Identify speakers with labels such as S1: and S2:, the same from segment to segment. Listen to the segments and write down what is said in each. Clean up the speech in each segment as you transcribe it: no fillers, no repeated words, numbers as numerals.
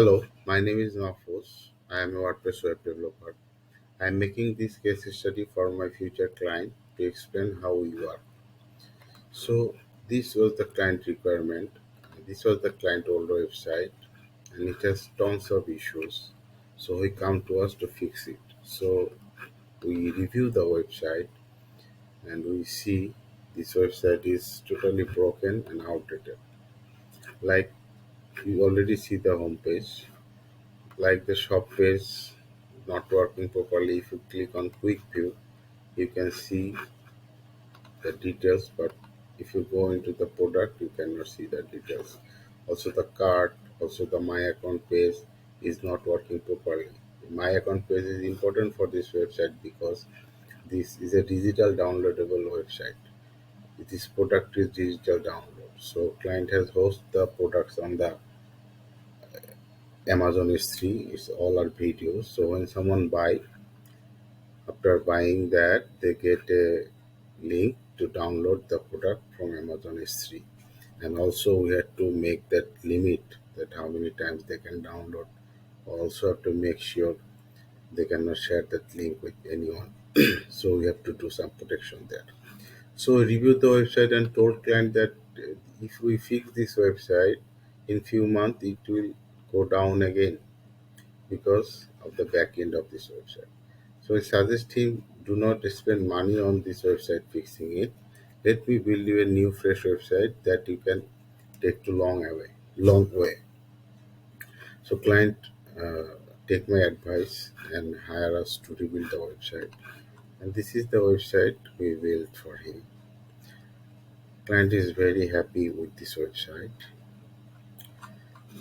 S1: Hello, my name is Mahfouz. I am a WordPress web developer. I am making this case study for my future client to explain how we work. So, this was the client requirement. This was the client old website, and it has tons of issues. So, he come to us to fix it. So, we review the website and we see this website is totally broken and outdated. Like you already see the homepage, like the shop page not working properly. If you click on quick view, you can see the details, but if you go into the product, you cannot see the details. Also the cart, also the my account page is not working properly. My account page is important for this website because this is a digital downloadable website. This product is digital download, so client has host the products on the Amazon S3. It's all our videos. So when someone buy, after buying that, they get a link to download the product from Amazon S3. And also we have to make that limit that how many times they can download. Also have to make sure they cannot share that link with anyone. So we have to do some protection there. So we reviewed the website and told client that if we fix this website in few months it will go down again because of the back end of this website. So I suggest him do not spend money on this website fixing it. Let me build you a new fresh website that you can take to long way. So client take my advice and hire us to rebuild the website. And this is the website we built for him. Client is very happy with this website.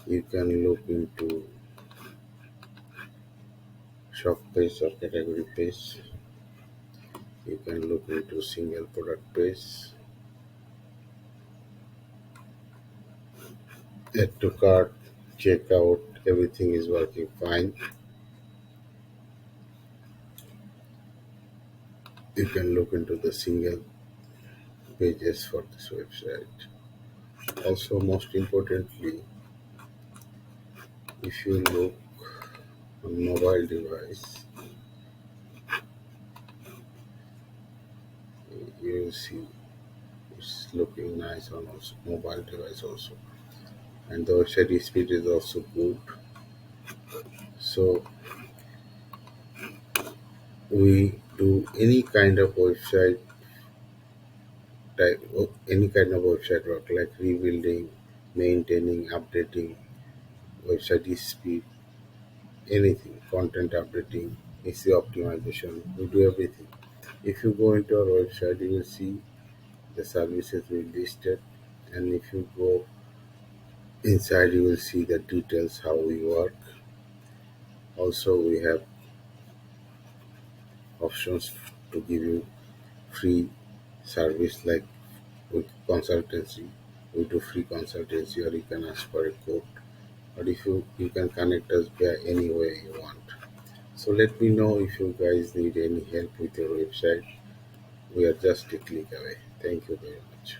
S1: You can look into shop page or category page. You can look into single product page. Add to cart, checkout, everything is working fine. You can look into the single pages for this website. Also, most importantly, if you look on mobile device, you will see it's looking nice on also mobile device also. And the website speed is also good. So we do any kind of website type, any kind of website work like rebuilding, maintaining, updating, website speed, anything, content updating, SEO optimization, we do everything. If you go into our website, you will see the services we listed, and if you go inside, you will see the details how we work. Also, we have options to give you free service like with consultancy. We do free consultancy, or you can ask for a quote, or if you can connect us via any way you want. So let me know if you guys need any help with your website. We are just a click away. Thank you very much.